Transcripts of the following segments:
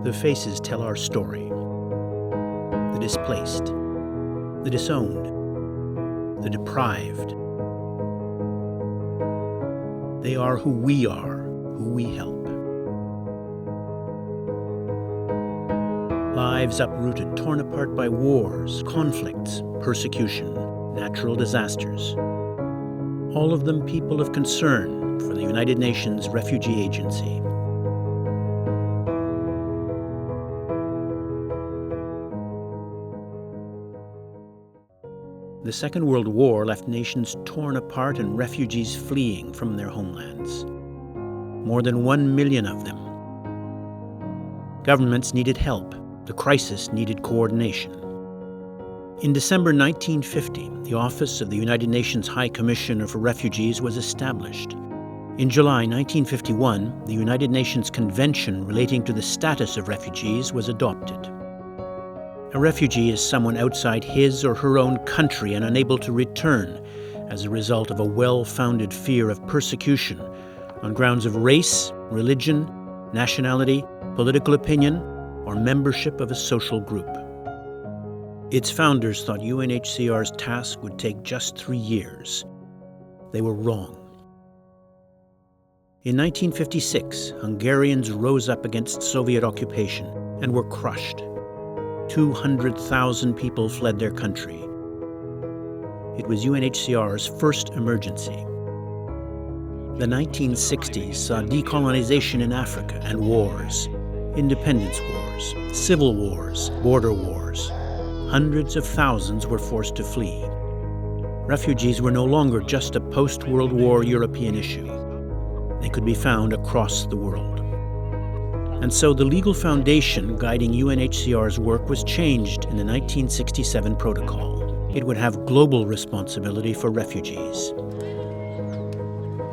The faces tell our story. The displaced, the disowned, the deprived. They are who we help. Lives uprooted, torn apart by wars, conflicts, persecution, natural disasters. All of them people of concern for the United Nations Refugee Agency. The Second World War left nations torn apart and refugees fleeing from their homelands. More than 1 million of them. Governments needed help. The crisis needed coordination. In December 1950, the Office of the United Nations High Commissioner for Refugees was established. In July 1951, the United Nations Convention relating to the status of refugees was adopted. A refugee is someone outside his or her own country and unable to return as a result of a well-founded fear of persecution on grounds of race, religion, nationality, political opinion, or membership of a social group. Its founders thought UNHCR's task would take just 3 years. They were wrong. In 1956, Hungarians rose up against Soviet occupation and were crushed. 200,000 people fled their country. It was UNHCR's first emergency. The 1960s saw decolonization in Africa and wars, independence wars, civil wars, border wars. Hundreds of thousands were forced to flee. Refugees were no longer just a post-World War European issue. They could be found across the world. And so the legal foundation guiding UNHCR's work was changed in the 1967 protocol. It would have global responsibility for refugees.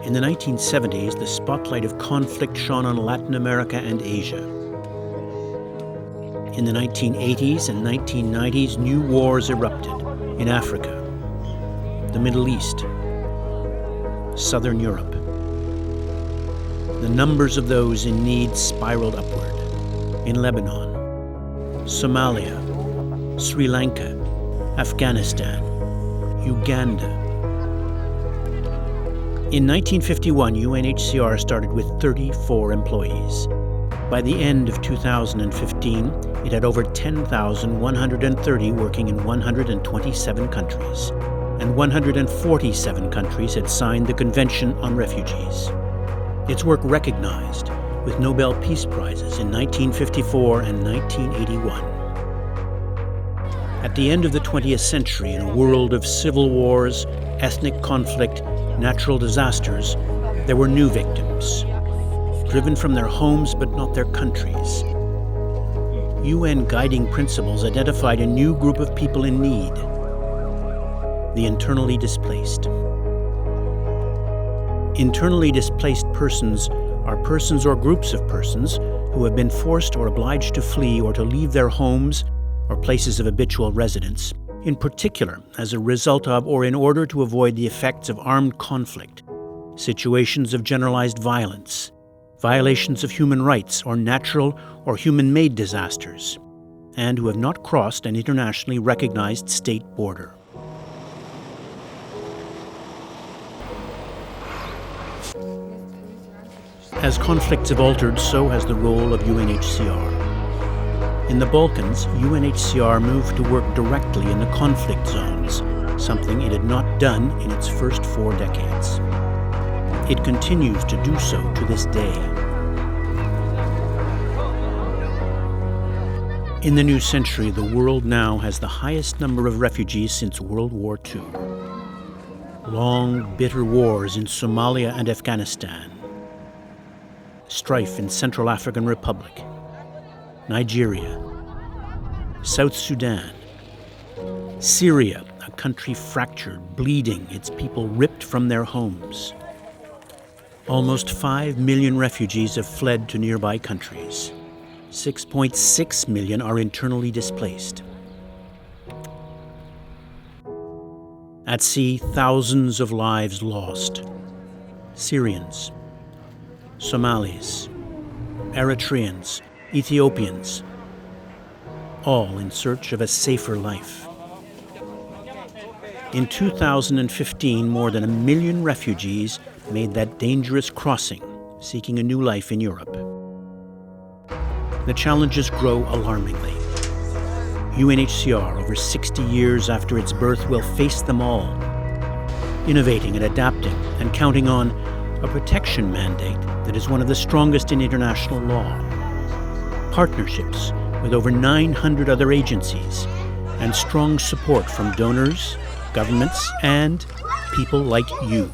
In the 1970s, the spotlight of conflict shone on Latin America and Asia. In the 1980s and 1990s, new wars erupted in Africa, the Middle East, Southern Europe. The numbers of those in need spiraled upward. In Lebanon, Somalia, Sri Lanka, Afghanistan, Uganda. In 1951, UNHCR started with 34 employees. By the end of 2015, it had over 10,130 working in 127 countries, and 147 countries had signed the Convention on Refugees. Its work recognized with Nobel Peace Prizes in 1954 and 1981. At the end of the 20th century, in a world of civil wars, ethnic conflict, natural disasters, there were new victims, driven from their homes but not their countries. UN guiding principles identified a new group of people in need: the internally displaced. Internally displaced persons are persons or groups of persons who have been forced or obliged to flee or to leave their homes or places of habitual residence, in particular as a result of or in order to avoid the effects of armed conflict, situations of generalized violence, violations of human rights or natural or human-made disasters, and who have not crossed an internationally recognized state border. As conflicts have altered, so has the role of UNHCR. In the Balkans, UNHCR moved to work directly in the conflict zones, something it had not done in its first 4 decades. It continues to do so to this day. In the new century, the world now has the highest number of refugees since World War II. Long, bitter wars in Somalia and Afghanistan. Strife in Central African Republic, Nigeria, South Sudan, Syria, a country fractured, bleeding, its people ripped from their homes. Almost 5 million refugees have fled to nearby countries. 6.6 million are internally displaced. At sea, thousands of lives lost. Syrians, Somalis, Eritreans, Ethiopians, all in search of a safer life. In 2015, more than 1 million refugees made that dangerous crossing, seeking a new life in Europe. The challenges grow alarmingly. UNHCR, over 60 years after its birth, will face them all, innovating and adapting and counting on a protection mandate that is one of the strongest in international law, partnerships with over 900 other agencies, and strong support from donors, governments, and people like you.